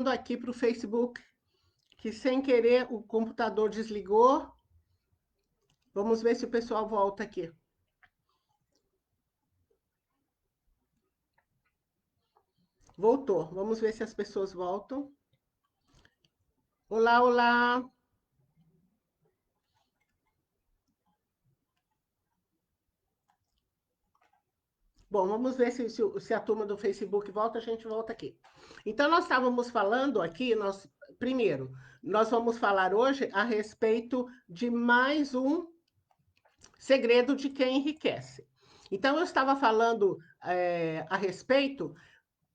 aqui para o Facebook, que sem querer o computador desligou. Vamos ver se o pessoal volta aqui. Voltou. Vamos ver se as pessoas voltam. Olá, olá. Bom, vamos ver se a turma do Facebook volta, a gente volta aqui. Então, nós estávamos falando aqui, primeiro, nós vamos falar hoje a respeito de mais um segredo de quem enriquece. Então, eu estava falando a respeito,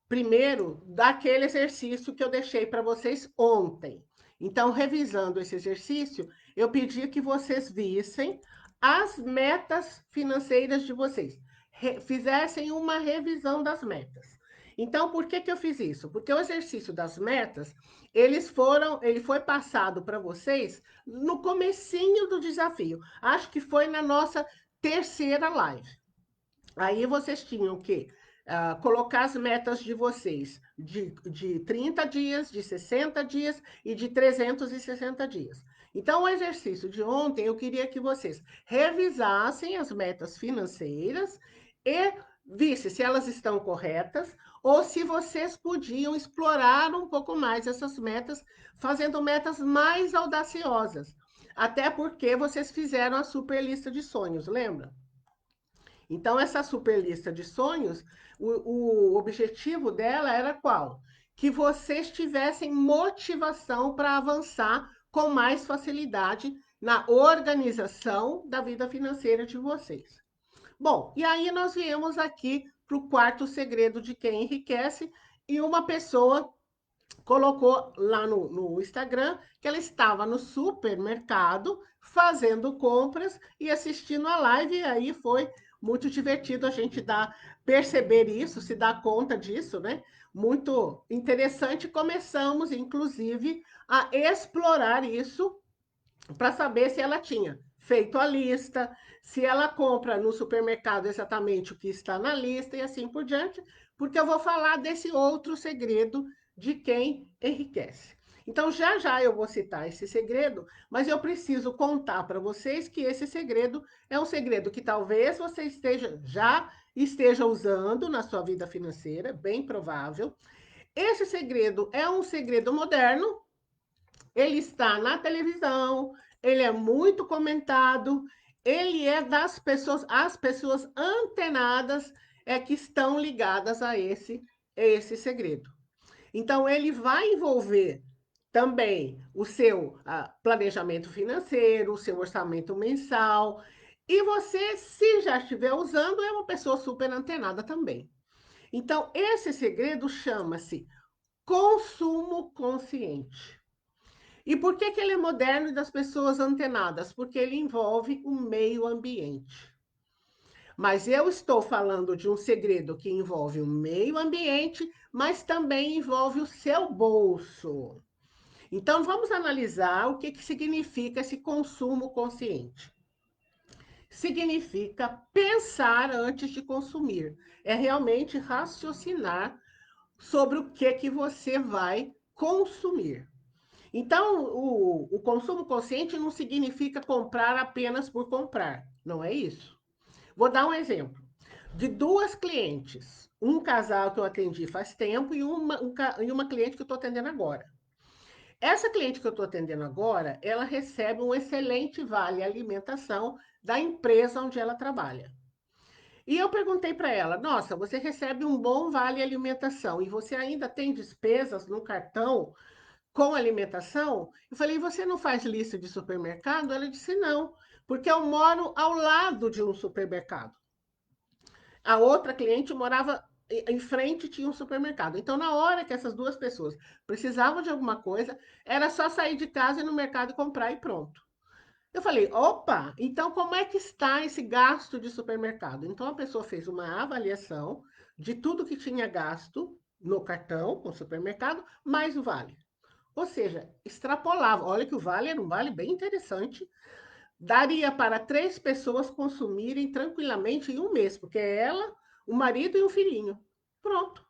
primeiro, daquele exercício que eu deixei para vocês ontem. Então, revisando esse exercício, eu pedi que vocês vissem as metas financeiras de vocês, fizessem uma revisão das metas. Então, por que eu fiz isso? Porque o exercício das metas, ele foi passado para vocês no comecinho do desafio. Acho que foi na nossa terceira live. Aí vocês tinham que colocar as metas de vocês de 30 dias, de 60 dias e de 360 dias. Então, o exercício de ontem, eu queria que vocês revisassem as metas financeiras e vissem se elas estão corretas ou se vocês podiam explorar um pouco mais essas metas, fazendo metas mais audaciosas. Até porque vocês fizeram a super lista de sonhos, lembra? Então, essa super lista de sonhos, o objetivo dela era qual? Que vocês tivessem motivação para avançar com mais facilidade na organização da vida financeira de vocês. Bom, e aí nós viemos aqui para o quarto segredo de quem enriquece, e uma pessoa colocou lá no Instagram que ela estava no supermercado fazendo compras e assistindo a live, e aí foi muito divertido a gente perceber isso, se dar conta disso, né? Muito interessante. Começamos, inclusive, a explorar isso para saber se ela tinha feito a lista, se ela compra no supermercado exatamente o que está na lista e assim por diante, porque eu vou falar desse outro segredo de quem enriquece. Então, já já eu vou citar esse segredo, mas eu preciso contar para vocês que esse segredo é um segredo que talvez você já esteja usando na sua vida financeira, bem provável. Esse segredo é um segredo moderno, ele está na televisão, ele é muito comentado, ele é das pessoas, as pessoas antenadas que estão ligadas a esse segredo. Então, ele vai envolver também o seu planejamento financeiro, o seu orçamento mensal, e você, se já estiver usando, é uma pessoa super antenada também. Então, esse segredo chama-se consumo consciente. E por que ele é moderno e das pessoas antenadas? Porque ele envolve o meio ambiente. Mas eu estou falando de um segredo que envolve o meio ambiente, mas também envolve o seu bolso. Então, vamos analisar o que significa esse consumo consciente. Significa pensar antes de consumir. É realmente raciocinar sobre o que você vai consumir. Então, o consumo consciente não significa comprar apenas por comprar, não é isso. Vou dar um exemplo. De duas clientes, um casal que eu atendi faz tempo e uma cliente que eu estou atendendo agora. Essa cliente que eu estou atendendo agora, ela recebe um excelente vale alimentação da empresa onde ela trabalha. E eu perguntei para ela, nossa, você recebe um bom vale alimentação e você ainda tem despesas no cartão com alimentação? Eu falei, você não faz lista de supermercado? Ela disse, não, porque eu moro ao lado de um supermercado. A outra cliente morava em frente, tinha um supermercado. Então, na hora que essas duas pessoas precisavam de alguma coisa, era só sair de casa e ir no mercado comprar e pronto. Eu falei, opa, então como é que está esse gasto de supermercado? Então, a pessoa fez uma avaliação de tudo que tinha gasto no cartão, com o supermercado, mais o vale. Ou seja, extrapolava. Olha que o vale era um vale bem interessante. Daria para 3 pessoas consumirem tranquilamente em um mês, porque é ela, o marido e o filhinho. Pronto.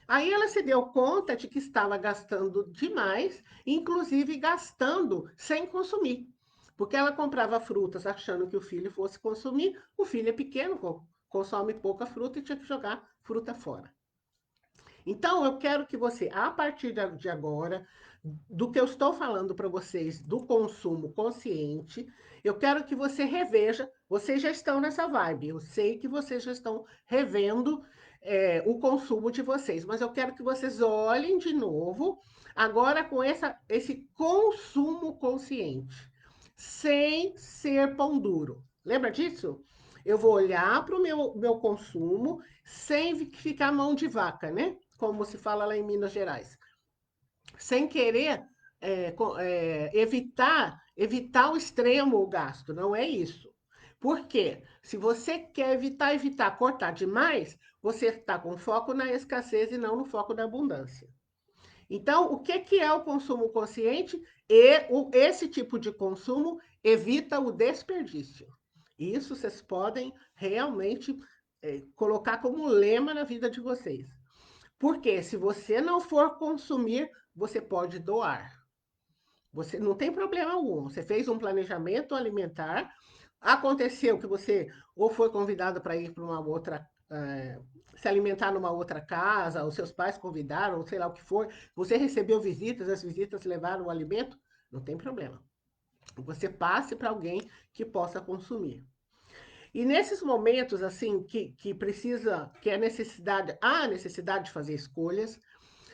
Aí ela se deu conta de que estava gastando demais, inclusive gastando sem consumir. Porque ela comprava frutas achando que o filho fosse consumir, o filho é pequeno, consome pouca fruta e tinha que jogar fruta fora. Então, eu quero que você, a partir de agora, do que eu estou falando para vocês, do consumo consciente, eu quero que você reveja. Vocês já estão nessa vibe, eu sei que vocês já estão revendo o consumo de vocês, mas eu quero que vocês olhem de novo, agora com esse consumo consciente, sem ser pão duro. Lembra disso? Eu vou olhar para o meu consumo sem ficar mão de vaca, né? Como se fala lá em Minas Gerais. Sem querer evitar o extremo o gasto, não é isso. Por quê? Se você quer evitar, cortar demais, você está com foco na escassez e não no foco da abundância. Então, o que é o consumo consciente? Esse tipo de consumo evita o desperdício. Isso vocês podem realmente colocar como lema na vida de vocês. Porque se você não for consumir, você pode doar. Você não tem problema algum. Você fez um planejamento alimentar, aconteceu que você ou foi convidado para ir para uma outra, se alimentar numa outra casa, os seus pais convidaram, ou sei lá o que for, você recebeu visitas, as visitas levaram o alimento, não tem problema. Você passe para alguém que possa consumir. E nesses momentos, assim, que precisa, que é necessidade, há necessidade de fazer escolhas, se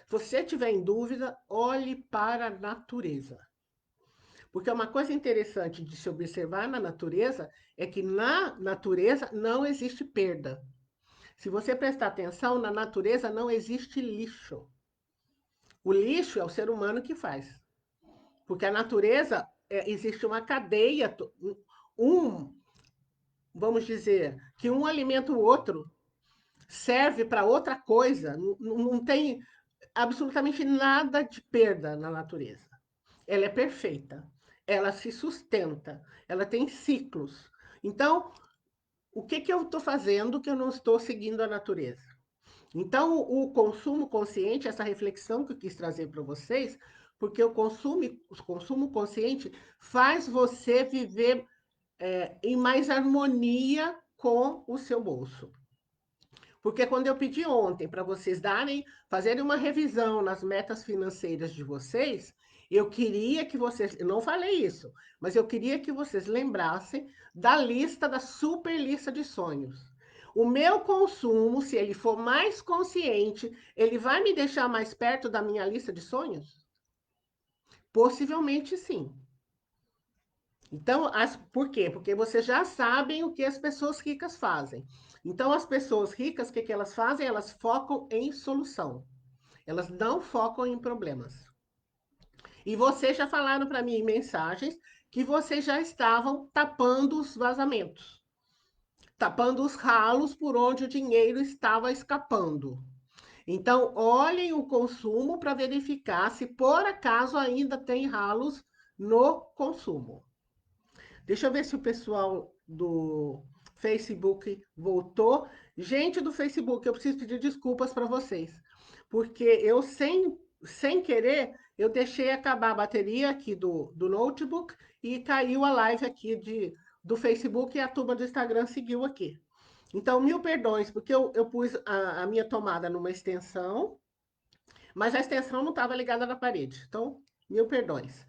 você tiver em dúvida, olhe para a natureza. Porque uma coisa interessante de se observar na natureza é que na natureza não existe perda. Se você prestar atenção, na natureza não existe lixo. O lixo é o ser humano que faz. Porque a natureza, existe uma cadeia, um, vamos dizer, que um alimenta o outro, serve para outra coisa, não tem absolutamente nada de perda na natureza. Ela é perfeita, ela se sustenta, ela tem ciclos. Então, o que eu estou fazendo que eu não estou seguindo a natureza? Então, o consumo consciente, essa reflexão que eu quis trazer para vocês, porque o consumo consciente faz você viver em mais harmonia com o seu bolso. Porque quando eu pedi ontem para vocês fazerem uma revisão nas metas financeiras de vocês, eu queria que vocês, eu não falei isso, mas eu queria que vocês lembrassem da super lista de sonhos. O meu consumo, se ele for mais consciente, ele vai me deixar mais perto da minha lista de sonhos? Possivelmente sim. Então, por quê? Porque vocês já sabem o que as pessoas ricas fazem. Então, as pessoas ricas, o que, que elas fazem? Elas focam em solução. Elas não focam em problemas. E vocês já falaram para mim em mensagens que vocês já estavam tapando os vazamentos, tapando os ralos por onde o dinheiro estava escapando. Então, olhem o consumo para verificar se por acaso ainda tem ralos no consumo. Deixa eu ver se o pessoal do Facebook voltou. Gente do Facebook, eu preciso pedir desculpas para vocês, porque eu, sem querer, eu deixei acabar a bateria aqui do notebook e caiu a live aqui do Facebook e a turma do Instagram seguiu aqui. Então, mil perdões, porque eu pus a minha tomada numa extensão, mas a extensão não estava ligada na parede. Então, mil perdões.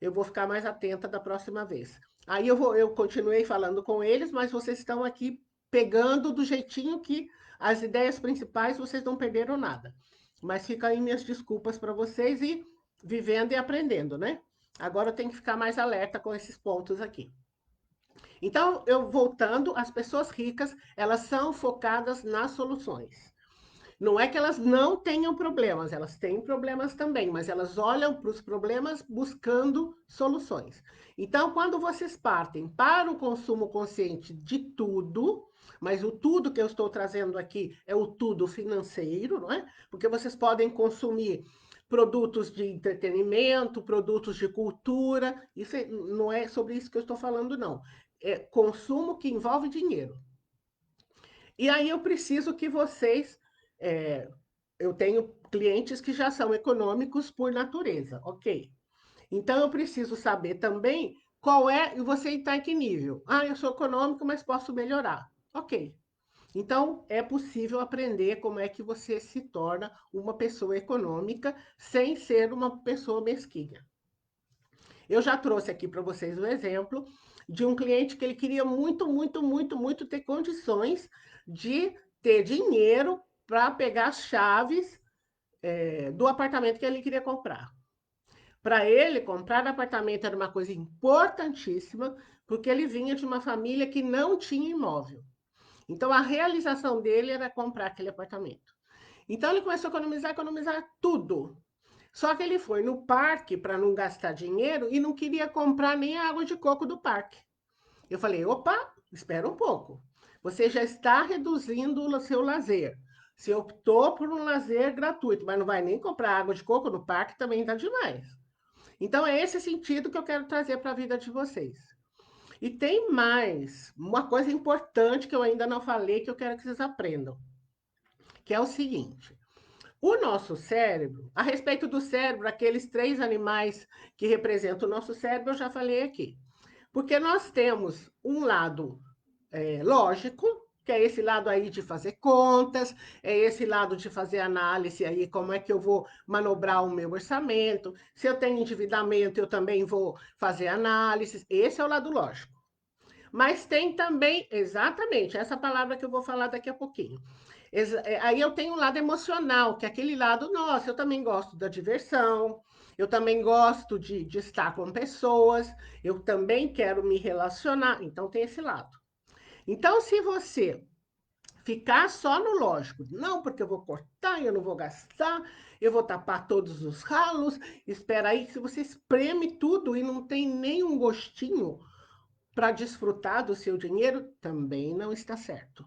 Eu vou ficar mais atenta da próxima vez. Aí eu continuei falando com eles, mas vocês estão aqui pegando do jeitinho que as ideias principais vocês não perderam nada. Mas fica aí minhas desculpas para vocês e vivendo e aprendendo, né? Agora eu tenho que ficar mais alerta com esses pontos aqui. Então, eu voltando, as pessoas ricas, elas são focadas nas soluções. Não é que elas não tenham problemas, elas têm problemas também, mas elas olham para os problemas buscando soluções. Então, quando vocês partem para o consumo consciente de tudo, mas o tudo que eu estou trazendo aqui é o tudo financeiro, não é? Porque vocês podem consumir produtos de entretenimento, produtos de cultura, não é sobre isso que eu estou falando, não. É consumo que envolve dinheiro. E aí eu preciso que vocês eu tenho clientes que já são econômicos por natureza, ok? Então, eu preciso saber também qual é, e você está em que nível? Ah, eu sou econômico, mas posso melhorar. Ok. Então, é possível aprender como é que você se torna uma pessoa econômica sem ser uma pessoa mesquinha. Eu já trouxe aqui para vocês um exemplo de um cliente que ele queria muito, muito, muito, muito ter condições de ter dinheiro para pegar as chaves do apartamento que ele queria comprar. Para ele, comprar apartamento era uma coisa importantíssima, porque ele vinha de uma família que não tinha imóvel. Então, a realização dele era comprar aquele apartamento. Então, ele começou a economizar, economizar tudo. Só que ele foi no parque para não gastar dinheiro e não queria comprar nem a água de coco do parque. Eu falei, opa, espera um pouco. Você já está reduzindo o seu lazer. Você optou por um lazer gratuito, mas não vai nem comprar água de coco no parque, também está demais. Então, é esse sentido que eu quero trazer para a vida de vocês. E tem mais, uma coisa importante que eu ainda não falei, que eu quero que vocês aprendam, que é o seguinte: o nosso cérebro, a respeito do cérebro, aqueles 3 animais que representam o nosso cérebro, eu já falei aqui. Porque nós temos um lado lógico, que é esse lado aí de fazer contas, é esse lado de fazer análise aí, como é que eu vou manobrar o meu orçamento. Se eu tenho endividamento, eu também vou fazer análise. Esse é o lado lógico. Mas tem também, exatamente, essa palavra que eu vou falar daqui a pouquinho. Aí eu tenho um lado emocional, que é aquele lado, nossa, eu também gosto da diversão, eu também gosto de estar com pessoas, eu também quero me relacionar, então tem esse lado. Então, se você ficar só no lógico, não, porque eu vou cortar, eu não vou gastar, eu vou tapar todos os ralos, espera aí, se você espreme tudo e não tem nenhum gostinho para desfrutar do seu dinheiro, também não está certo.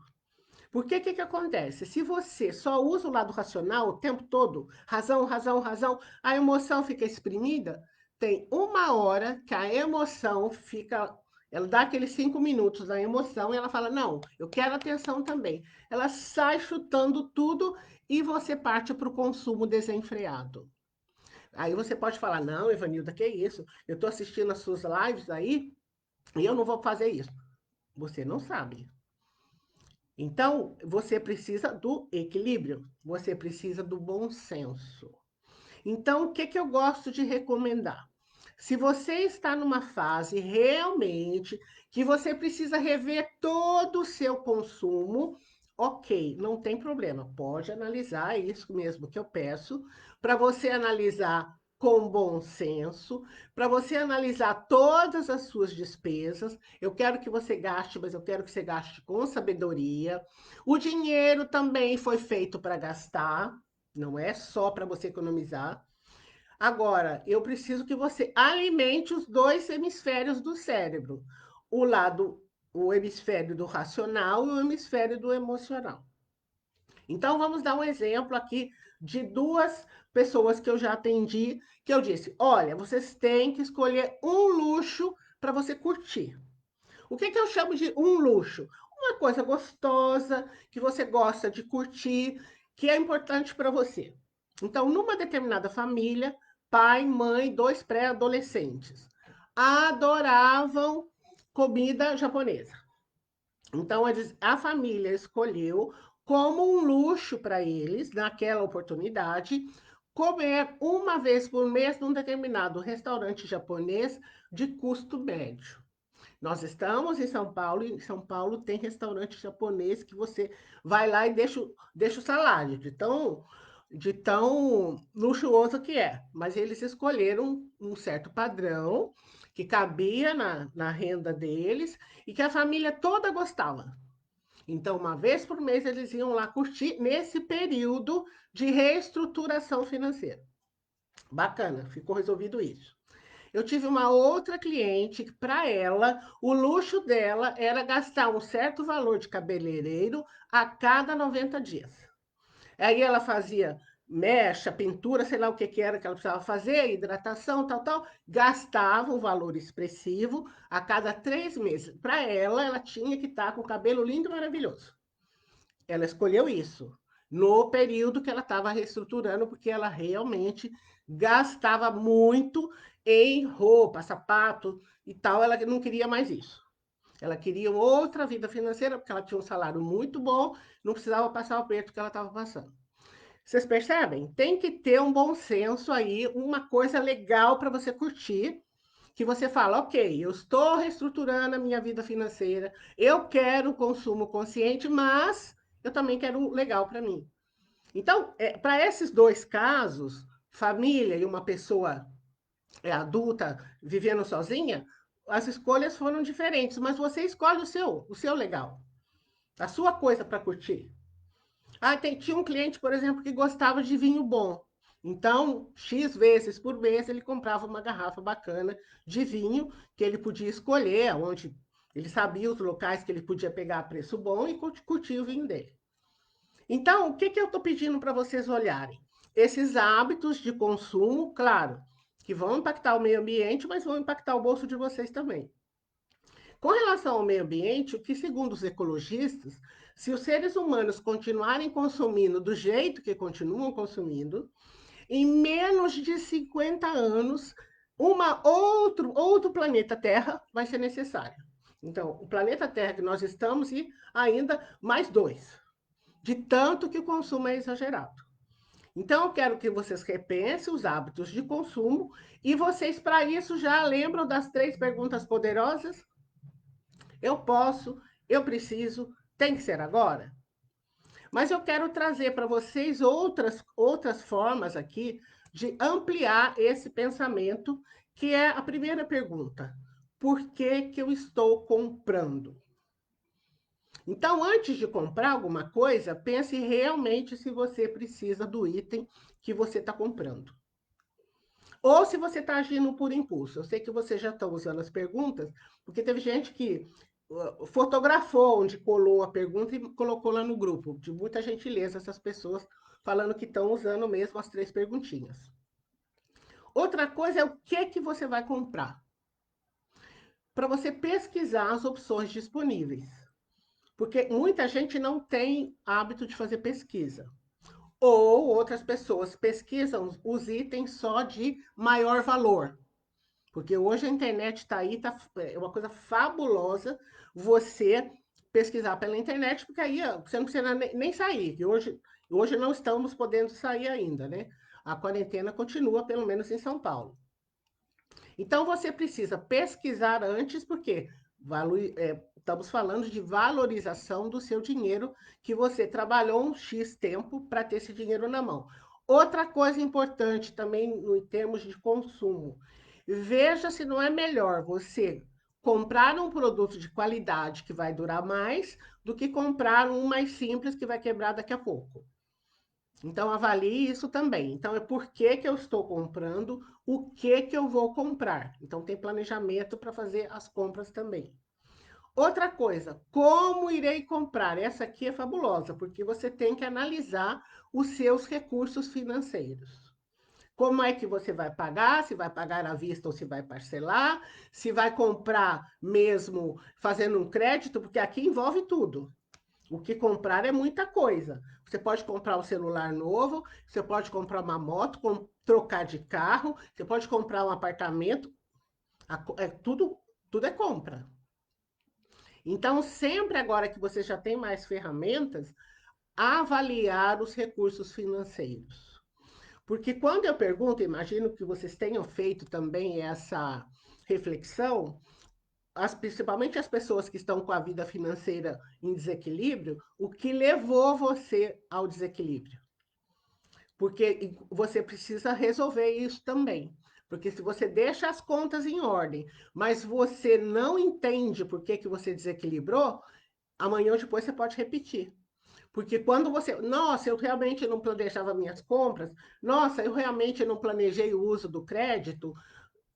Porque o que, que acontece? Se você só usa o lado racional o tempo todo, razão, razão, razão, a emoção fica exprimida, tem uma hora que a emoção fica. Ela dá aqueles 5 minutos da emoção e ela fala: não, eu quero atenção também. Ela sai chutando tudo e você parte para o consumo desenfreado. Aí você pode falar: não, Evanilda, que isso? Eu estou assistindo as suas lives aí e eu não vou fazer isso. Você não sabe. Então, você precisa do equilíbrio, você precisa do bom senso. Então, o que, que eu gosto de recomendar? Se você está numa fase realmente que você precisa rever todo o seu consumo, ok, não tem problema, pode analisar, é isso mesmo que eu peço, para você analisar com bom senso, para você analisar todas as suas despesas. Eu quero que você gaste, mas eu quero que você gaste com sabedoria. O dinheiro também foi feito para gastar, não é só para você economizar. Agora, eu preciso que você alimente os 2 hemisférios do cérebro. O hemisfério do racional e o hemisfério do emocional. Então, vamos dar um exemplo aqui de 2 pessoas que eu já atendi, que eu disse, olha, vocês têm que escolher um luxo para você curtir. O que, que eu chamo de um luxo? Uma coisa gostosa, que você gosta de curtir, que é importante para você. Então, numa determinada família, pai, mãe, 2 pré-adolescentes adoravam comida japonesa. Então, a família escolheu como um luxo para eles, naquela oportunidade, comer uma vez por mês num determinado restaurante japonês de custo médio. Nós estamos em São Paulo, e em São Paulo tem restaurante japonês que você vai lá e deixa o salário, de tão luxuoso que é. Mas eles escolheram um certo padrão que cabia na renda deles e que a família toda gostava. Então, uma vez por mês, eles iam lá curtir nesse período de reestruturação financeira. Bacana, ficou resolvido isso. Eu tive uma outra cliente que, para ela, o luxo dela era gastar um certo valor de cabeleireiro a cada 90 dias. Aí ela fazia mecha, pintura, sei lá o que, que era que ela precisava fazer, hidratação, tal, tal, gastava um valor expressivo a cada 3 meses. Para ela, ela tinha que estar com o cabelo lindo e maravilhoso. Ela escolheu isso. no período que ela estava reestruturando, porque ela realmente gastava muito em roupa, sapato e tal, ela não queria mais isso. Ela queria outra vida financeira, porque ela tinha um salário muito bom, não precisava passar o aperto que ela estava passando. Vocês percebem? Tem que ter um bom senso aí, uma coisa legal para você curtir, que você fala, ok, eu estou reestruturando a minha vida financeira, eu quero consumo consciente, mas eu também quero legal para mim. Então, para esses dois casos, família e uma pessoa adulta vivendo sozinha, as escolhas foram diferentes, mas você escolhe o seu legal, a sua coisa para curtir. Tinha um cliente, por exemplo, que gostava de vinho bom. Então, X vezes por mês, ele comprava uma garrafa bacana de vinho que ele podia escolher, onde ele sabia os locais que ele podia pegar a preço bom e curtir o vinho dele. Então, o que, que eu estou pedindo para vocês olharem? Esses hábitos de consumo, claro, que vão impactar o meio ambiente, mas vão impactar o bolso de vocês também. Com relação ao meio ambiente, o que, segundo os ecologistas, se os seres humanos continuarem consumindo do jeito que continuam consumindo, em menos de 50 anos, outro planeta Terra vai ser necessário. Então, o planeta Terra que nós estamos e ainda mais dois, de tanto que o consumo é exagerado. Então, eu quero que vocês repensem os hábitos de consumo e vocês, para isso, já lembram das 3 perguntas poderosas? Eu posso, eu preciso, tem que ser agora? Mas eu quero trazer para vocês outras formas aqui de ampliar esse pensamento, que é a primeira pergunta. Por que, que eu estou comprando? Então, antes de comprar alguma coisa, pense realmente se você precisa do item que você está comprando. Ou se você está agindo por impulso. Eu sei que vocês já estão usando as perguntas, porque teve gente que fotografou onde colou a pergunta e colocou lá no grupo. De muita gentileza, essas pessoas falando que estão usando mesmo as 3 perguntinhas. Outra coisa é o que você vai comprar. Para você pesquisar as opções disponíveis. Porque muita gente não tem hábito de fazer pesquisa. Ou outras pessoas pesquisam os itens só de maior valor. Porque hoje a internet está aí, é uma coisa fabulosa você pesquisar pela internet, porque aí você não precisa nem sair, que hoje não estamos podendo sair ainda, né? A quarentena continua, pelo menos em São Paulo. Então você precisa pesquisar antes, porque estamos falando de valorização do seu dinheiro, que você trabalhou um X tempo para ter esse dinheiro na mão. Outra coisa importante também em termos de consumo, veja se não é melhor você comprar um produto de qualidade que vai durar mais do que comprar um mais simples que vai quebrar daqui a pouco. Então, avalie isso também. Então, é por que que eu estou comprando, o que que eu vou comprar. Então, tem planejamento para fazer as compras também. Outra coisa, como irei comprar? Essa aqui é fabulosa, porque você tem que analisar os seus recursos financeiros. Como é que você vai pagar? Se vai pagar à vista ou se vai parcelar? Se vai comprar mesmo fazendo um crédito? Porque aqui envolve tudo. O que comprar é muita coisa. Você pode comprar um celular novo, você pode comprar uma moto, trocar de carro, você pode comprar um apartamento. Tudo é compra. Então, sempre agora que você já tem mais ferramentas, avaliar os recursos financeiros. Porque quando eu pergunto, imagino que vocês tenham feito também essa reflexão, principalmente as pessoas que estão com a vida financeira em desequilíbrio, o que levou você ao desequilíbrio? Porque você precisa resolver isso também. Porque se você deixa as contas em ordem, mas você não entende por que, que você desequilibrou, amanhã ou depois você pode repetir. Porque quando você, nossa, eu realmente não planejava minhas compras, nossa, eu realmente não planejei o uso do crédito,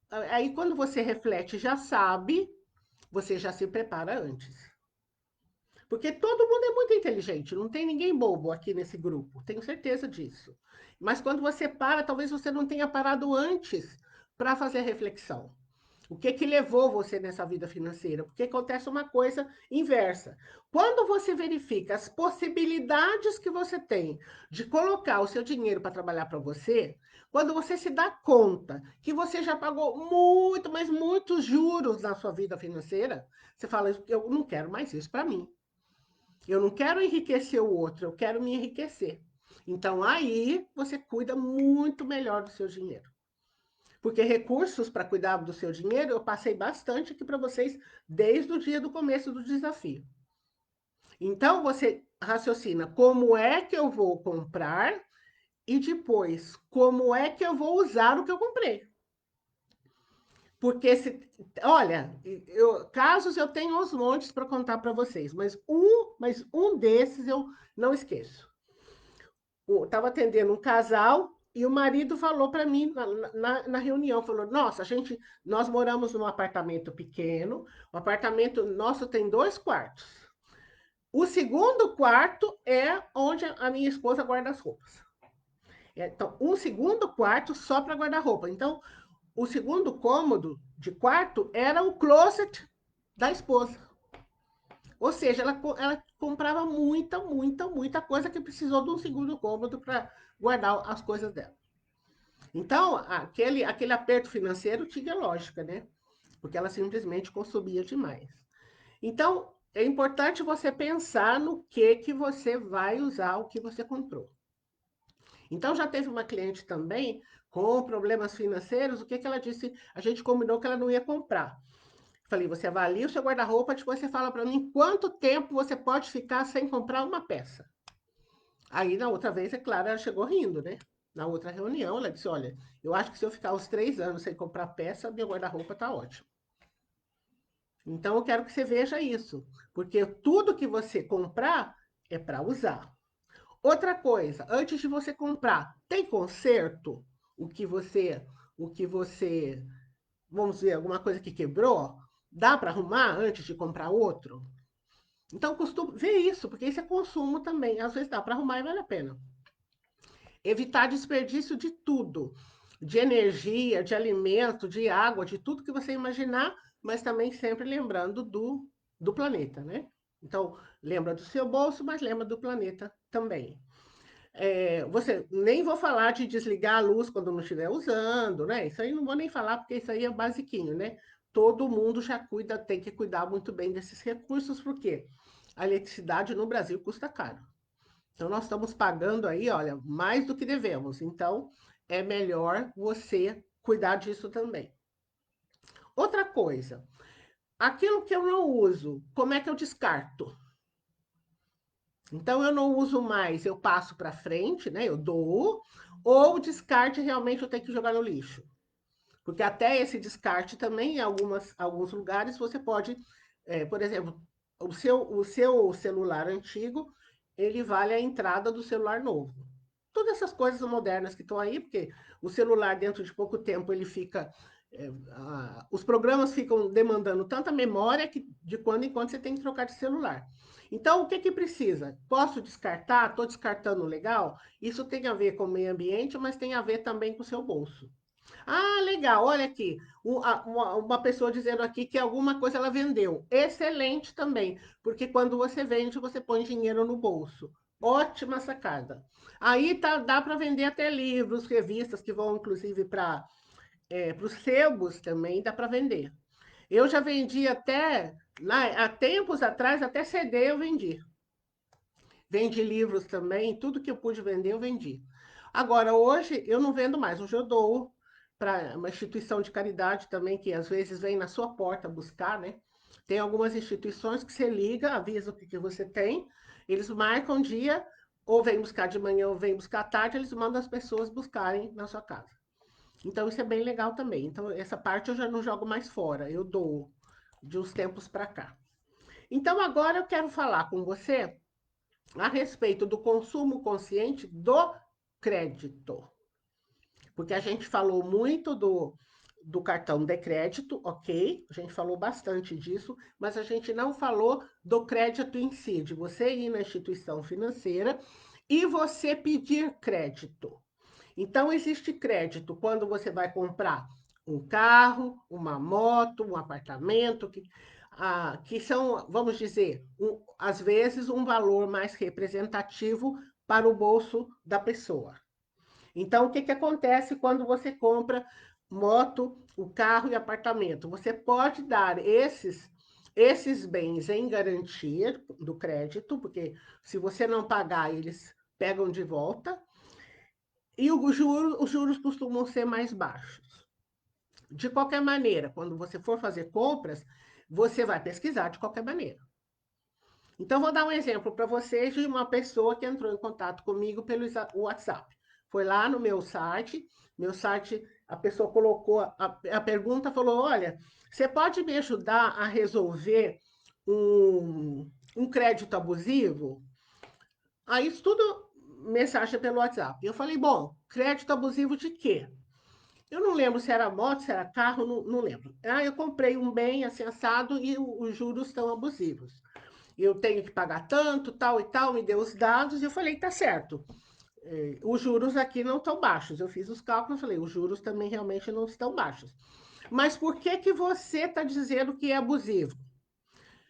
aí quando você reflete, já sabe, você já se prepara antes. Porque todo mundo é muito inteligente, não tem ninguém bobo aqui nesse grupo, tenho certeza disso. Mas quando você para, talvez você não tenha parado antes para fazer a reflexão. O que que levou você nessa vida financeira? Porque acontece uma coisa inversa. Quando você verifica as possibilidades que você tem de colocar o seu dinheiro para trabalhar para você, quando você se dá conta que você já pagou muito, mas muitos juros na sua vida financeira, você fala, eu não quero mais isso para mim. Eu não quero enriquecer o outro, eu quero me enriquecer. Então aí você cuida muito melhor do seu dinheiro. Porque recursos para cuidar do seu dinheiro eu passei bastante aqui para vocês desde o dia do começo do desafio. Então você raciocina como é que eu vou comprar e depois como é que eu vou usar o que eu comprei. Porque olha, casos eu tenho aos montes para contar para vocês, mas um desses eu não esqueço. Estava atendendo um casal e o marido falou para mim na reunião, falou, nossa, nós moramos num apartamento pequeno, o apartamento nosso tem 2 quartos. O segundo quarto é onde a minha esposa guarda as roupas. Então, um segundo quarto só para guardar roupa. Então, o segundo cômodo de quarto era o closet da esposa. Ou seja, ela comprava muita coisa que precisou de um segundo cômodo para guardar as coisas dela. Então, aquele aperto financeiro tinha lógica, né? Porque ela simplesmente consumia demais. Então, é importante você pensar no que você vai usar, o que você comprou. Então, já teve uma cliente também com problemas financeiros, o que ela disse? A gente combinou que ela não ia comprar. Falei, você avalia o seu guarda-roupa, depois você fala para mim quanto tempo você pode ficar sem comprar uma peça. Aí, na outra vez, é claro, ela chegou rindo, né? Na outra reunião, ela disse, olha, eu acho que se eu ficar uns 3 anos sem comprar peça, meu guarda-roupa tá ótimo. Então, eu quero que você veja isso, porque tudo que você comprar é para usar. Outra coisa, antes de você comprar, tem conserto? O que você, vamos ver, alguma coisa que quebrou? Dá para arrumar antes de comprar outro? Então, costumo ver isso, porque isso é consumo também. Às vezes dá para arrumar e vale a pena. Evitar desperdício de tudo, de energia, de alimento, de água, de tudo que você imaginar, mas também sempre lembrando do planeta, né? Então, lembra do seu bolso, mas lembra do planeta também. Você nem vou falar de desligar a luz quando não estiver usando, né? Isso aí não vou nem falar, porque isso aí é basiquinho, né? Todo mundo já cuida, tem que cuidar muito bem desses recursos, porque a eletricidade no Brasil custa caro. Então, nós estamos pagando aí, olha, mais do que devemos. Então, é melhor você cuidar disso também. Outra coisa, aquilo que eu não uso, como é que eu descarto? Então, eu não uso mais, eu passo para frente, né? Eu dou, ou descarte realmente eu tenho que jogar no lixo. Porque até esse descarte também, em alguns lugares, você pode, por exemplo, o seu celular antigo, ele vale a entrada do celular novo. Todas essas coisas modernas que estão aí, porque o celular, dentro de pouco tempo, ele fica. Os programas ficam demandando tanta memória que de quando em quando você tem que trocar de celular. Então, o que que precisa? Posso descartar? Estou descartando legal? Isso tem a ver com o meio ambiente, mas tem a ver também com o seu bolso. Ah, legal, olha aqui. Uma pessoa dizendo aqui que alguma coisa ela vendeu. Excelente também, porque quando você vende, você põe dinheiro no bolso. Ótima sacada. Aí dá para vender até livros, revistas que vão inclusive para os sebos também, dá para vender. Eu já vendi há tempos atrás, até CD eu vendi. Vendi livros também, tudo que eu pude vender, eu vendi. Agora, hoje, eu não vendo mais. Hoje eu dou para uma instituição de caridade também, que às vezes vem na sua porta buscar, né? Tem algumas instituições que você liga, avisa o que você tem, eles marcam um dia, ou vem buscar de manhã, ou vem buscar à tarde, eles mandam as pessoas buscarem na sua casa. Então, isso é bem legal também. Então, essa parte eu já não jogo mais fora, eu dou de uns tempos para cá. Então, agora eu quero falar com você a respeito do consumo consciente do crédito. Porque a gente falou muito do cartão de crédito, ok? A gente falou bastante disso, mas a gente não falou do crédito em si, de você ir na instituição financeira e você pedir crédito. Então, existe crédito quando você vai comprar um carro, uma moto, um apartamento, que são, vamos dizer, às vezes, um valor mais representativo para o bolso da pessoa. Então, o que acontece quando você compra moto, o carro e apartamento? Você pode dar esses bens em garantia do crédito, porque se você não pagar, eles pegam de volta, e os juros costumam ser mais baixos. De qualquer maneira, quando você for fazer compras, você vai pesquisar de qualquer maneira. Então, vou dar um exemplo para vocês de uma pessoa que entrou em contato comigo pelo WhatsApp. Foi lá no meu site, a pessoa colocou a pergunta, falou, olha, você pode me ajudar a resolver um crédito abusivo? Aí, isso tudo mensagem pelo WhatsApp. Eu falei, bom, crédito abusivo de quê? Eu não lembro se era moto, se era carro, não lembro. Ah, eu comprei um bem assim assado e os juros estão abusivos. Eu tenho que pagar tanto, tal e tal, me deu os dados e eu falei, tá certo. Os juros aqui não estão baixos. Eu fiz os cálculos e falei, os juros também realmente não estão baixos. Mas por que que você está dizendo que é abusivo?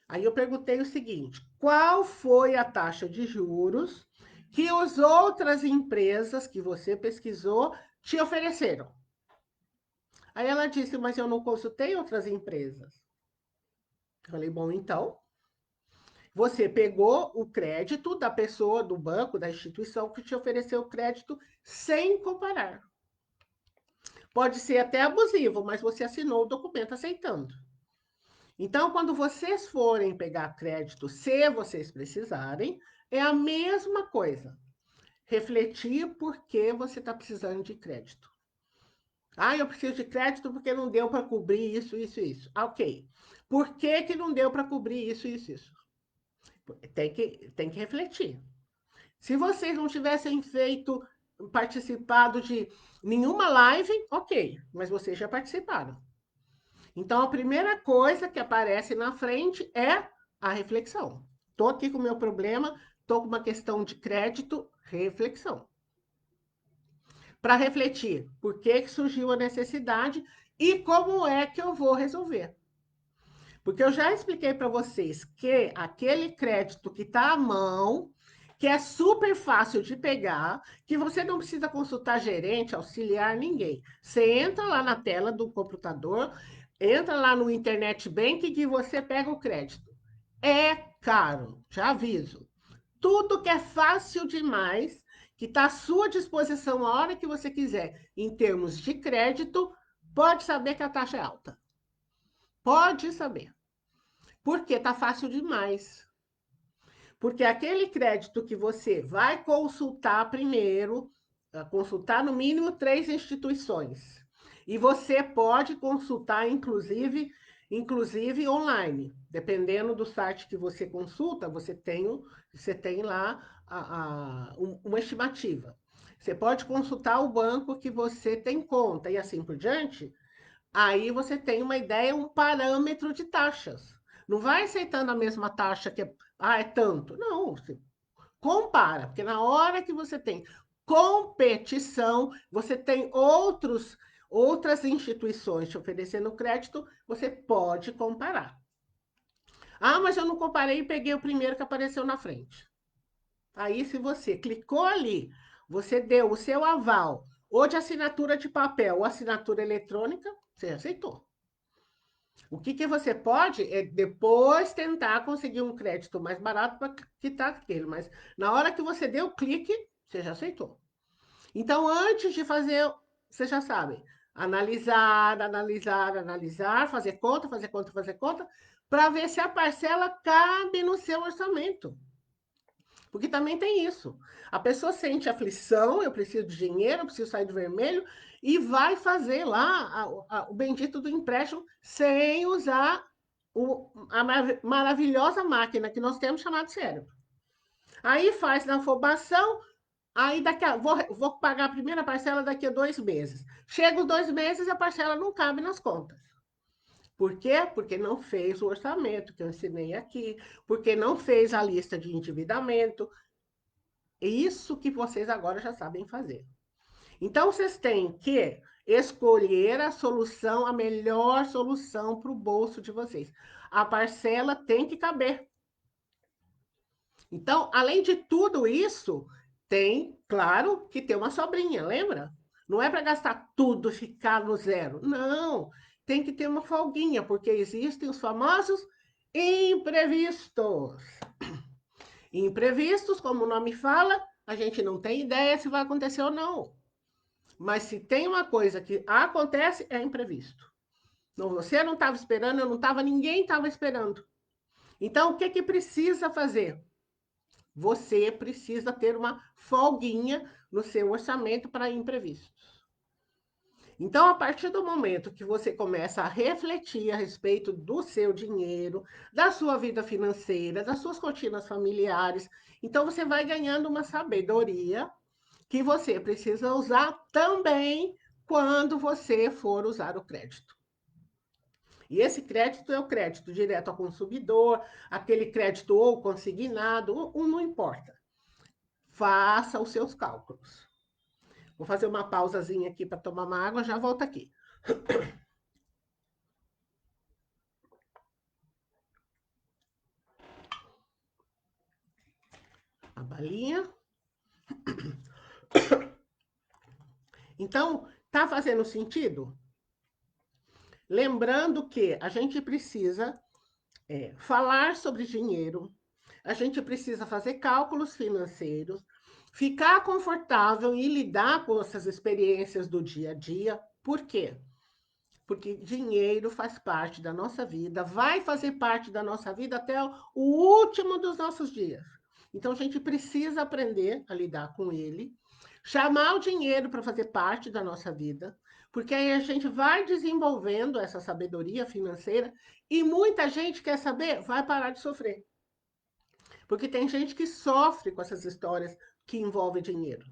Aí eu perguntei o seguinte, qual foi a taxa de juros que as outras empresas que você pesquisou te ofereceram? Aí ela disse, mas eu não consultei outras empresas. Eu falei, bom, então, você pegou o crédito da pessoa, do banco, da instituição que te ofereceu o crédito sem comparar. Pode ser até abusivo, mas você assinou o documento aceitando. Então, quando vocês forem pegar crédito, se vocês precisarem, é a mesma coisa. Refletir por que você está precisando de crédito. Ah, eu preciso de crédito porque não deu para cobrir isso, isso, isso. Ah, ok. Por que que não deu para cobrir isso, isso, isso? Tem que refletir. Se vocês não tivessem participado de nenhuma live, ok, mas vocês já participaram. Então, a primeira coisa que aparece na frente é a reflexão. Estou aqui com o meu problema, estou com uma questão de crédito, reflexão. Para refletir por que surgiu a necessidade e como é que eu vou resolver. Porque eu já expliquei para vocês que aquele crédito que está à mão, que é super fácil de pegar, que você não precisa consultar gerente, auxiliar ninguém. Você entra lá na tela do computador, entra lá no Internet Bank e você pega o crédito. É caro, já aviso. Tudo que é fácil demais, que está à sua disposição a hora que você quiser, em termos de crédito, pode saber que a taxa é alta. Pode saber. Porque tá fácil demais. Porque aquele crédito que você vai consultar primeiro, consultar no mínimo 3 instituições. E você pode consultar, inclusive online. Dependendo do site que você consulta, você tem lá uma estimativa. Você pode consultar o banco que você tem conta e assim por diante. Aí você tem uma ideia, um parâmetro de taxas. Não vai aceitando a mesma taxa que é tanto. Não, você compara, porque na hora que você tem competição, você tem outras instituições te oferecendo crédito, você pode comparar. Ah, mas eu não comparei e peguei o primeiro que apareceu na frente. Aí, se você clicou ali, você deu o seu aval, ou de assinatura de papel, ou assinatura eletrônica, você aceitou. O que você pode é depois tentar conseguir um crédito mais barato para quitar aquele, mas na hora que você deu o clique, você já aceitou. Então, antes de fazer, você já sabe, analisar, fazer conta, para ver se a parcela cabe no seu orçamento. Porque também tem isso. A pessoa sente aflição, eu preciso de dinheiro, eu preciso sair do vermelho, e vai fazer lá o bendito do empréstimo sem usar a maravilhosa máquina que nós temos chamada cérebro. Aí faz na afobação, aí vou pagar a primeira parcela daqui a 2 meses. Chega os 2 meses e a parcela não cabe nas contas. Por quê? Porque não fez o orçamento que eu ensinei aqui, porque não fez a lista de endividamento, é isso que vocês agora já sabem fazer. Então, vocês têm que escolher a solução, a melhor solução para o bolso de vocês. A parcela tem que caber. Então, além de tudo isso, tem, claro, que ter uma sobrinha, lembra? Não é para gastar tudo, ficar no zero. Não, tem que ter uma folguinha, porque existem os famosos imprevistos. Imprevistos, como o nome fala, a gente não tem ideia se vai acontecer ou não. Mas se tem uma coisa que acontece, é imprevisto. Não, você não estava esperando, eu não estava, ninguém estava esperando. Então, o que, que precisa fazer? Você precisa ter uma folguinha no seu orçamento para imprevistos. Então, a partir do momento que você começa a refletir a respeito do seu dinheiro, da sua vida financeira, das suas rotinas familiares, então você vai ganhando uma sabedoria que você precisa usar também quando você for usar o crédito. E esse crédito é o crédito direto ao consumidor, aquele crédito ou consignado, não importa. Faça os seus cálculos. Vou fazer uma pausazinha aqui para tomar uma água, já volto aqui. A balinha. Então, tá fazendo sentido? Lembrando que a gente precisa falar sobre dinheiro, a gente precisa fazer cálculos financeiros, ficar confortável e lidar com essas experiências do dia a dia. Por quê? Porque dinheiro faz parte da nossa vida, vai fazer parte da nossa vida até o último dos nossos dias. Então, a gente precisa aprender a lidar com ele, chamar o dinheiro para fazer parte da nossa vida, porque aí a gente vai desenvolvendo essa sabedoria financeira e muita gente quer saber, vai parar de sofrer. Porque tem gente que sofre com essas histórias que envolvem dinheiro.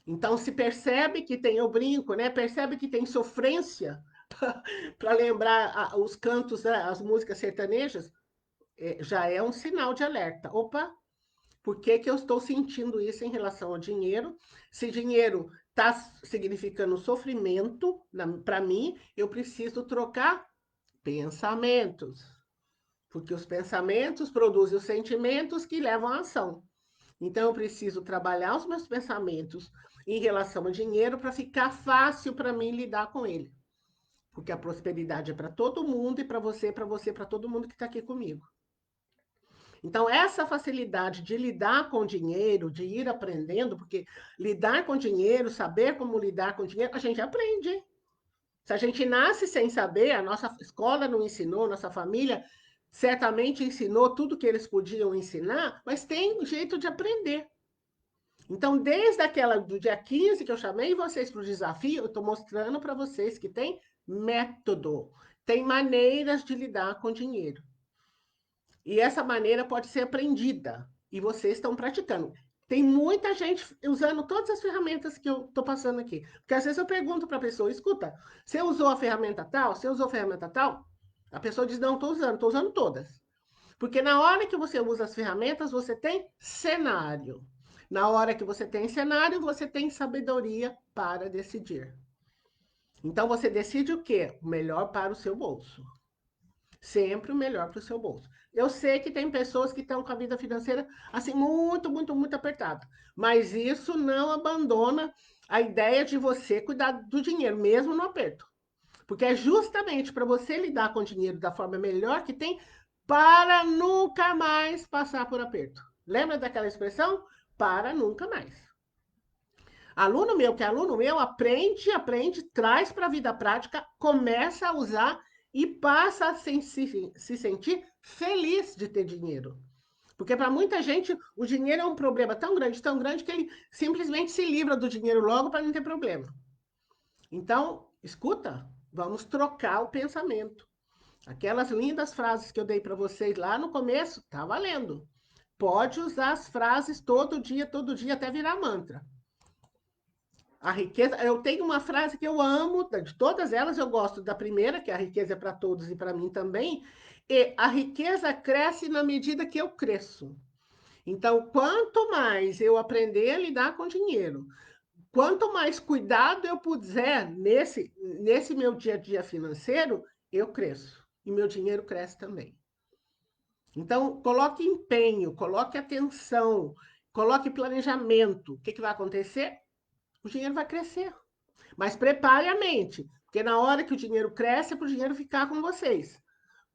Então, se percebe que tem, eu brinco, né? Percebe que tem sofrência para lembrar os cantos, as músicas sertanejas, já é um sinal de alerta. Opa, por que, que eu estou sentindo isso em relação ao dinheiro? Se dinheiro está significando sofrimento para mim, eu preciso trocar pensamentos. Porque os pensamentos produzem os sentimentos que levam à ação. Então, eu preciso trabalhar os meus pensamentos em relação ao dinheiro para ficar fácil para mim lidar com ele. Porque a prosperidade é para todo mundo e para você, para todo mundo que está aqui comigo. Então, essa facilidade de lidar com dinheiro, de ir aprendendo, porque lidar com dinheiro, saber como lidar com dinheiro, a gente aprende. Se a gente nasce sem saber, a nossa escola não ensinou, nossa família certamente ensinou tudo que eles podiam ensinar, mas tem um jeito de aprender. Então, desde aquela do dia 15 que eu chamei vocês para o desafio, eu estou mostrando para vocês que tem método, tem maneiras de lidar com dinheiro. E essa maneira pode ser aprendida. E vocês estão praticando. Tem muita gente usando todas as ferramentas que eu estou passando aqui. Porque às vezes eu pergunto para a pessoa, escuta, você usou a ferramenta tal? Você usou a ferramenta tal? A pessoa diz, não, estou usando todas. Porque na hora que você usa as ferramentas, você tem cenário. Na hora que você tem cenário, você tem sabedoria para decidir. Então você decide o quê? O melhor para o seu bolso. Sempre o melhor para o seu bolso. Eu sei que tem pessoas que estão com a vida financeira assim muito apertada, mas isso não abandona a ideia de você cuidar do dinheiro, mesmo no aperto. Porque é justamente para você lidar com o dinheiro da forma melhor que tem, para nunca mais passar por aperto. Lembra daquela expressão? Para nunca mais. Aluno meu, que é aluno meu, aprende, traz para a vida prática, começa a usar e passa a se sentir feliz de ter dinheiro. Porque para muita gente o dinheiro é um problema tão grande, que ele simplesmente se livra do dinheiro logo para não ter problema. Então, escuta, vamos trocar o pensamento. Aquelas lindas frases que eu dei para vocês lá no começo, tá valendo. Pode usar as frases todo dia, até virar mantra. A riqueza, eu tenho uma frase que eu amo, de todas elas eu gosto da primeira, que a riqueza é para todos e para mim também, e a riqueza cresce na medida que eu cresço. Então, quanto mais eu aprender a lidar com dinheiro, quanto mais cuidado eu puser nesse meu dia a dia financeiro, eu cresço. E meu dinheiro cresce também. Então, coloque empenho, coloque atenção, coloque planejamento. O que vai acontecer? O dinheiro vai crescer. Mas prepare a mente, porque na hora que o dinheiro cresce, é para o dinheiro ficar com vocês.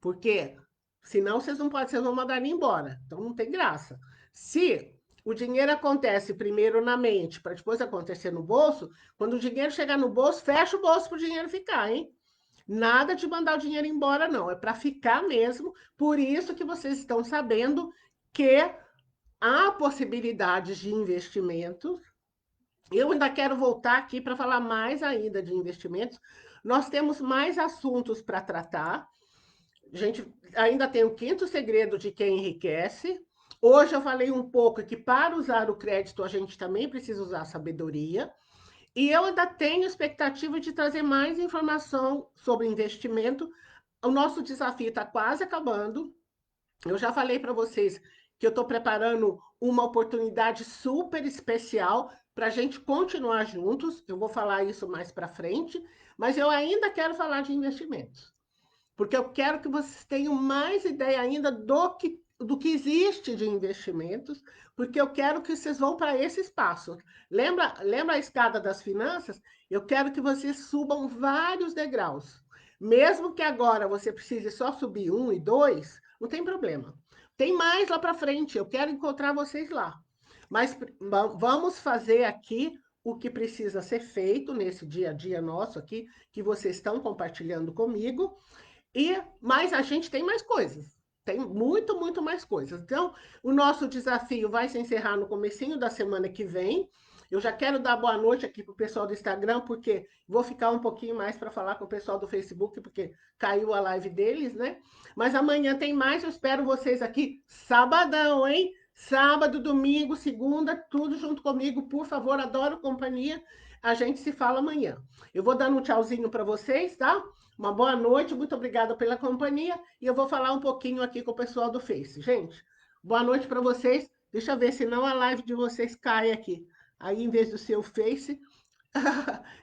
Porque senão vocês não podem, vocês vão mandar ele embora. Então não tem graça. Se o dinheiro acontece primeiro na mente, para depois acontecer no bolso, quando o dinheiro chegar no bolso, fecha o bolso para o dinheiro ficar, hein? Nada de mandar o dinheiro embora, não. É para ficar mesmo. Por isso que vocês estão sabendo que há possibilidades de investimento. Eu ainda quero voltar aqui para falar mais ainda de investimentos. Nós temos mais assuntos para tratar. A gente ainda tem o quinto segredo de quem enriquece. Hoje eu falei um pouco que para usar o crédito a gente também precisa usar a sabedoria. E eu ainda tenho expectativa de trazer mais informação sobre investimento. O nosso desafio está quase acabando. Eu já falei para vocês que eu estou preparando uma oportunidade super especial para a gente continuar juntos. Eu vou falar isso mais para frente, mas eu ainda quero falar de investimentos, porque eu quero que vocês tenham mais ideia ainda do que existe de investimentos, porque eu quero que vocês vão para esse espaço. Lembra a escada das finanças? Eu quero que vocês subam vários degraus. Mesmo que agora você precise só subir 1 e 2, não tem problema. Tem mais lá para frente, eu quero encontrar vocês lá. Mas vamos fazer aqui o que precisa ser feito nesse dia a dia nosso aqui, que vocês estão compartilhando comigo. Mas a gente tem mais coisas. Tem muito, muito mais coisas. Então, o nosso desafio vai se encerrar no comecinho da semana que vem. Eu já quero dar boa noite aqui para o pessoal do Instagram, porque vou ficar um pouquinho mais para falar com o pessoal do Facebook, porque caiu a live deles, né? Mas amanhã tem mais, eu espero vocês aqui sabadão, hein? Sábado, domingo, segunda, tudo junto comigo, por favor, adoro companhia. A gente se fala amanhã. Eu vou dando um tchauzinho para vocês, tá? Uma boa noite, muito obrigada pela companhia. E eu vou falar um pouquinho aqui com o pessoal do Face. Gente, boa noite para vocês. Deixa eu ver, senão a live de vocês cai aqui. Aí, em vez do seu Face.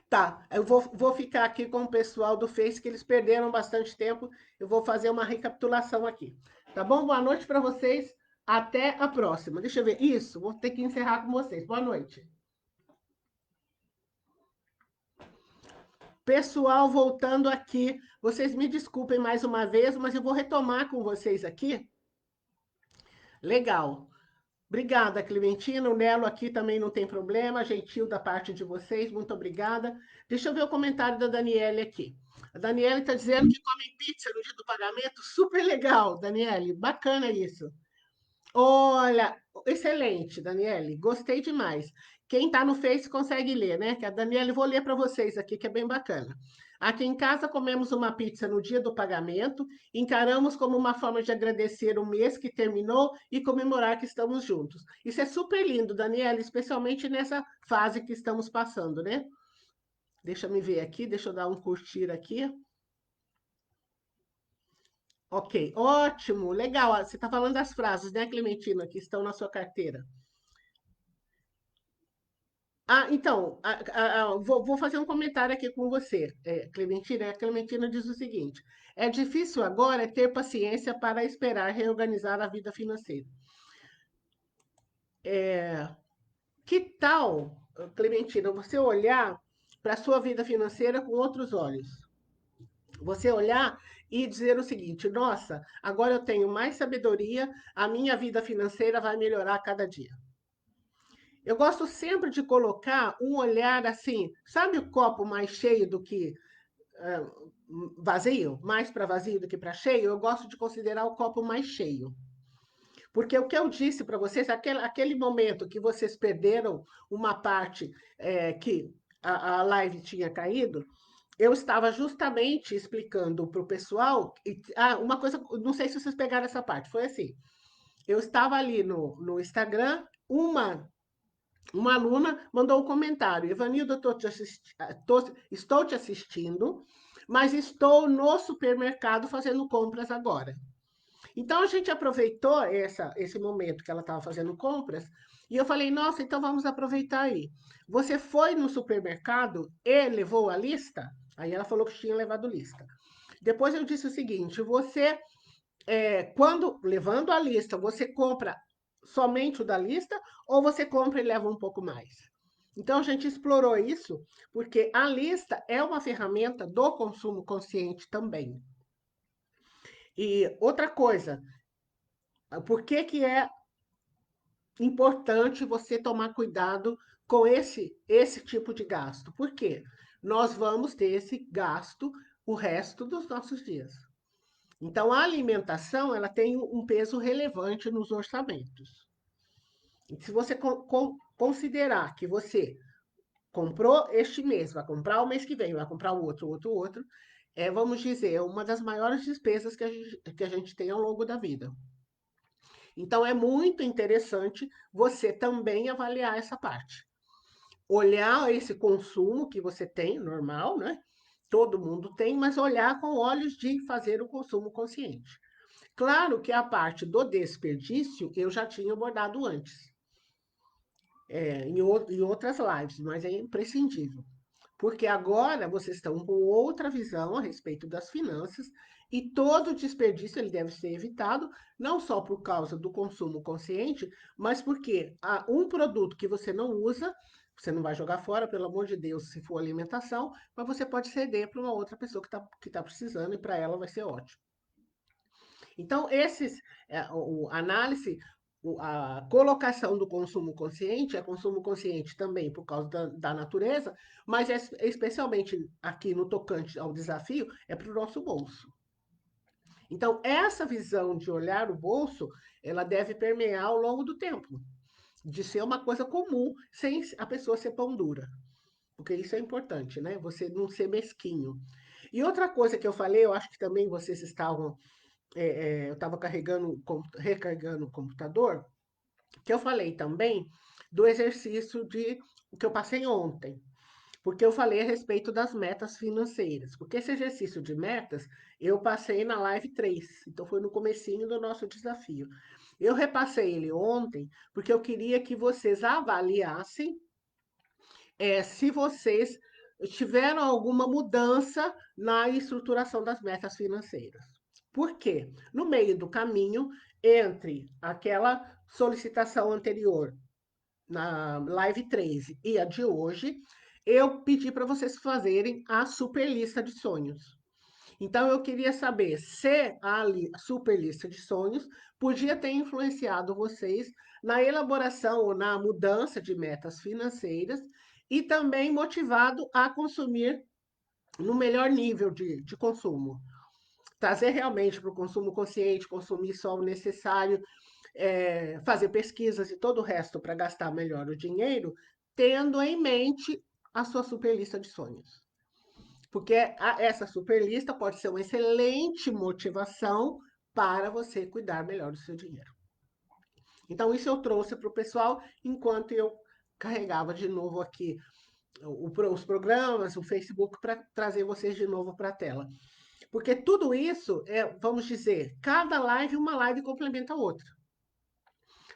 Tá, eu vou ficar aqui com o pessoal do Face, que eles perderam bastante tempo. Eu vou fazer uma recapitulação aqui. Tá bom? Boa noite para vocês. Até a próxima. Deixa eu ver. Isso, vou ter que encerrar com vocês. Boa noite. Pessoal, voltando aqui, vocês me desculpem mais uma vez, mas eu vou retomar com vocês aqui. Legal. Obrigada, Clementina. O Nelo aqui também não tem problema. Gentil da parte de vocês, muito obrigada. Deixa eu ver o comentário da Daniele aqui. A Daniele está dizendo que come pizza no dia do pagamento. Super legal, Daniele. Bacana isso. Olha, excelente, Daniele. Gostei demais. Quem está no Face consegue ler, né? Que a Daniele, vou ler para vocês aqui, que é bem bacana. Aqui em casa comemos uma pizza no dia do pagamento, encaramos como uma forma de agradecer o mês que terminou e comemorar que estamos juntos. Isso é super lindo, Daniele, especialmente nessa fase que estamos passando, né? Deixa eu me ver aqui, deixa eu dar um curtir aqui. Ok, ótimo, legal. Você está falando das frases, né, Clementina, que estão na sua carteira. Então, vou fazer um comentário aqui com você, Clementina. A Clementina diz o seguinte: é difícil agora ter paciência para esperar reorganizar a vida financeira. Que tal, Clementina, você olhar para a sua vida financeira com outros olhos? Você olhar e dizer o seguinte: nossa, agora eu tenho mais sabedoria, a minha vida financeira vai melhorar a cada dia. Eu gosto sempre de colocar um olhar assim, sabe o copo mais cheio do que eh, vazio? Mais para vazio do que para cheio? Eu gosto de considerar o copo mais cheio. Porque o que eu disse para vocês, aquele momento que vocês perderam uma parte que a live tinha caído, eu estava justamente explicando para o pessoal. Uma coisa, não sei se vocês pegaram essa parte, foi assim: eu estava ali no Instagram, uma aluna mandou um comentário: Evanildo, estou te assistindo, mas estou no supermercado fazendo compras agora. Então a gente aproveitou esse momento que ela estava fazendo compras E eu falei, nossa, então vamos aproveitar aí. Você foi no supermercado e levou a lista? Aí ela falou que tinha levado lista. Depois eu disse o seguinte: você, quando levando a lista, você compra somente o da lista ou você compra e leva um pouco mais? Então a gente explorou isso, porque a lista é uma ferramenta do consumo consciente também. E outra coisa, por que que é importante você tomar cuidado com esse tipo de gasto? Por quê? Nós vamos ter esse gasto o resto dos nossos dias. Então, a alimentação ela tem um peso relevante nos orçamentos. E se você considerar que você comprou este mês, vai comprar o mês que vem, vai comprar o outro, vamos dizer, uma das maiores despesas que a gente tem ao longo da vida. Então, é muito interessante você também avaliar essa parte. Olhar esse consumo que você tem, normal, né? Todo mundo tem, mas olhar com olhos de fazer o consumo consciente. Claro que a parte do desperdício eu já tinha abordado antes, em outras lives, mas é imprescindível. Porque agora vocês estão com outra visão a respeito das finanças e todo desperdício ele deve ser evitado, não só por causa do consumo consciente, mas porque um produto que você não usa, você não vai jogar fora, pelo amor de Deus, se for alimentação, mas você pode ceder para uma outra pessoa que tá precisando e para ela vai ser ótimo. Então, análise, a colocação do consumo consciente, é consumo consciente também por causa da natureza, mas especialmente aqui no tocante ao desafio, é para o nosso bolso. Então, essa visão de olhar o bolso, ela deve permear ao longo do tempo, de ser uma coisa comum, sem a pessoa ser pão dura. Porque isso é importante, né? Você não ser mesquinho. E outra coisa que eu falei, eu acho que também vocês estavam eu estava recarregando o computador, que eu falei também do exercício que eu passei ontem, porque eu falei a respeito das metas financeiras, porque esse exercício de metas eu passei na live 3, então foi no comecinho do nosso desafio. Eu repassei ele ontem porque eu queria que vocês avaliassem se vocês tiveram alguma mudança na estruturação das metas financeiras. Por quê? No meio do caminho, entre aquela solicitação anterior, na live 13 e a de hoje, eu pedi para vocês fazerem a super lista de sonhos. Então, eu queria saber se a super lista de sonhos podia ter influenciado vocês na elaboração ou na mudança de metas financeiras e também motivado a consumir no melhor nível de consumo. Trazer realmente para o consumo consciente, consumir só o necessário, fazer pesquisas e todo o resto para gastar melhor o dinheiro, tendo em mente a sua super lista de sonhos. Porque essa super lista pode ser uma excelente motivação para você cuidar melhor do seu dinheiro. Então, isso eu trouxe para o pessoal enquanto eu carregava de novo aqui os programas, o Facebook, para trazer vocês de novo para a tela. Porque tudo isso vamos dizer, cada live, uma live complementa a outra.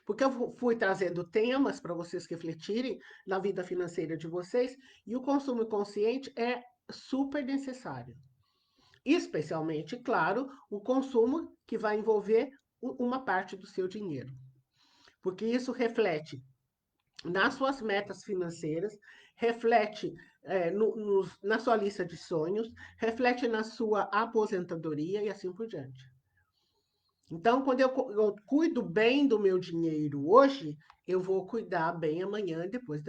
Porque eu fui trazendo temas para vocês refletirem na vida financeira de vocês e o consumo consciente é super necessário. Especialmente, claro, o consumo que vai envolver uma parte do seu dinheiro. Porque isso reflete nas suas metas financeiras, reflete na sua lista de sonhos, reflete na sua aposentadoria e assim por diante. Então, quando eu cuido bem do meu dinheiro hoje, eu vou cuidar bem amanhã, depois.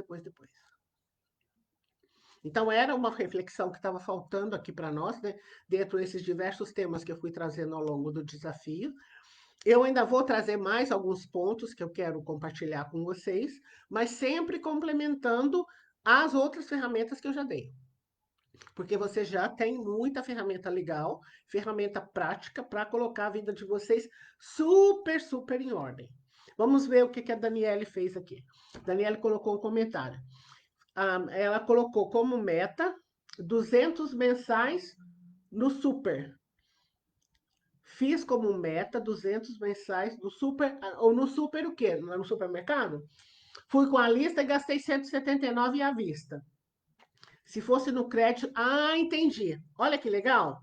Então, era uma reflexão que estava faltando aqui para nós, né? Dentro desses diversos temas que eu fui trazendo ao longo do desafio. Eu ainda vou trazer mais alguns pontos que eu quero compartilhar com vocês, mas sempre complementando as outras ferramentas que eu já dei. Porque você já tem muita ferramenta legal, ferramenta prática para colocar a vida de vocês super, super em ordem. Vamos ver o que a Daniele fez aqui. Daniele colocou um comentário. Ela colocou como meta 200 mensais no super. Fiz como meta 200 mensais no super, ou no super o quê? No supermercado? Fui com a lista e gastei 179 à vista. Se fosse no crédito, entendi. Olha que legal.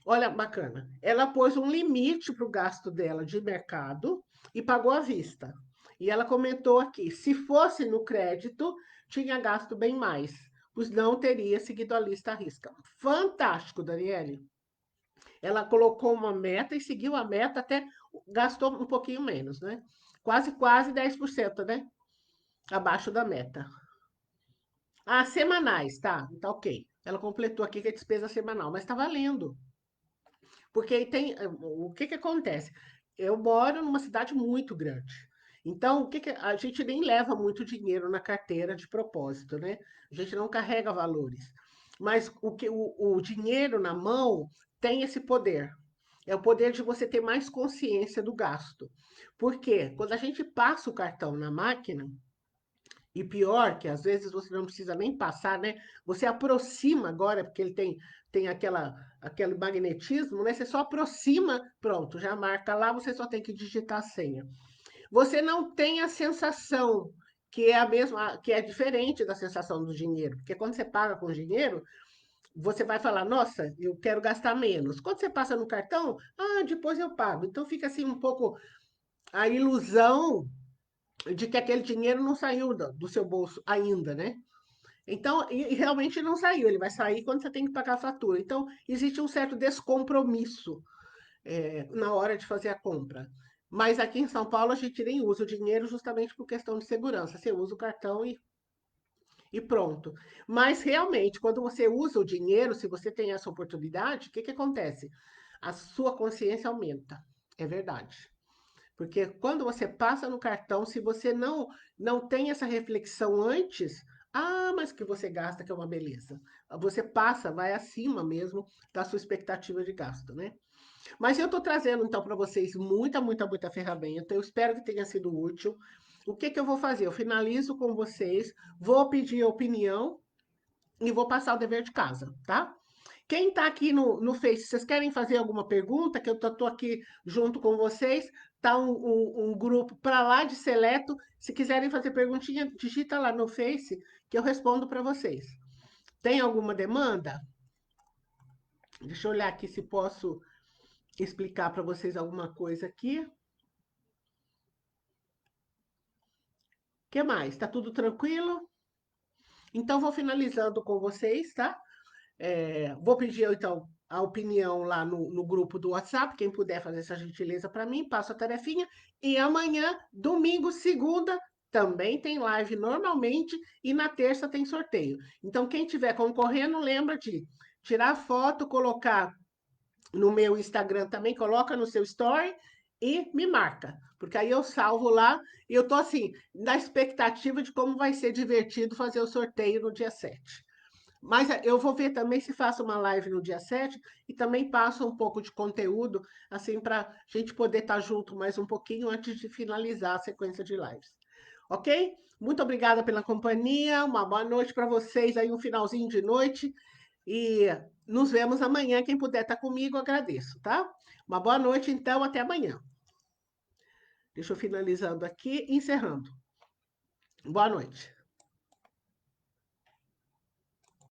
Olha, bacana. Ela pôs um limite para o gasto dela de mercado e pagou à vista. E ela comentou aqui: se fosse no crédito, tinha gasto bem mais, pois não teria seguido a lista à risca. Fantástico, Daniele. Ela colocou uma meta e seguiu a meta, até gastou um pouquinho menos, né? Quase 10%, né? Abaixo da meta. Semanais, tá ok. Ela completou aqui que é despesa semanal, mas tá valendo. Porque tem, o que que acontece? Eu moro numa cidade muito grande. Então, a gente nem leva muito dinheiro na carteira de propósito, né? A gente não carrega valores. Mas o dinheiro na mão tem esse poder. É o poder de você ter mais consciência do gasto. Por quê? Quando a gente passa o cartão na máquina, e pior, que às vezes você não precisa nem passar, né? Você aproxima agora, porque ele tem aquele magnetismo, né? Você só aproxima, pronto, já marca lá, você só tem que digitar a senha. Você não tem a sensação que é a mesma, que é diferente da sensação do dinheiro, porque quando você paga com dinheiro, você vai falar, nossa, eu quero gastar menos. Quando você passa no cartão, depois eu pago. Então fica assim um pouco a ilusão de que aquele dinheiro não saiu do seu bolso ainda, né? Então, e realmente não saiu, ele vai sair quando você tem que pagar a fatura. Então, existe um certo descompromisso na hora de fazer a compra. Mas aqui em São Paulo a gente nem usa o dinheiro justamente por questão de segurança. Você usa o cartão e pronto. Mas realmente, quando você usa o dinheiro, se você tem essa oportunidade, o que que acontece? A sua consciência aumenta. É verdade. Porque quando você passa no cartão, se você não tem essa reflexão antes, mas que você gasta, que é uma beleza. Você passa, vai acima mesmo da sua expectativa de gasto, né? Mas eu estou trazendo então para vocês muita ferramenta. Eu espero que tenha sido útil. O que que eu vou fazer? Eu finalizo com vocês, vou pedir opinião e vou passar o dever de casa, tá? Quem está aqui no Face, vocês querem fazer alguma pergunta? Que eu estou aqui junto com vocês. Tá um grupo para lá de seleto. Se quiserem fazer perguntinha, digita lá no Face que eu respondo para vocês. Tem alguma demanda? Deixa eu olhar aqui se posso explicar para vocês alguma coisa aqui. O que mais? Tá tudo tranquilo? Então, vou finalizando com vocês, tá? Vou pedir, então, a opinião lá no grupo do WhatsApp. Quem puder fazer essa gentileza para mim, passo a tarefinha. E amanhã, domingo, segunda, também tem live normalmente. E na terça tem sorteio. Então, quem estiver concorrendo, lembra de tirar foto, colocar no meu Instagram também, coloca no seu story e me marca. Porque aí eu salvo lá e eu tô assim, na expectativa de como vai ser divertido fazer o sorteio no dia 7. Mas eu vou ver também se faço uma live no dia 7 e também passo um pouco de conteúdo, assim, para a gente poder estar junto mais um pouquinho antes de finalizar a sequência de lives. Ok? Muito obrigada pela companhia, uma boa noite para vocês aí, um finalzinho de noite e nos vemos amanhã. Quem puder estar comigo, agradeço, tá? Uma boa noite, então, até amanhã. Deixa eu finalizando aqui, encerrando. Boa noite.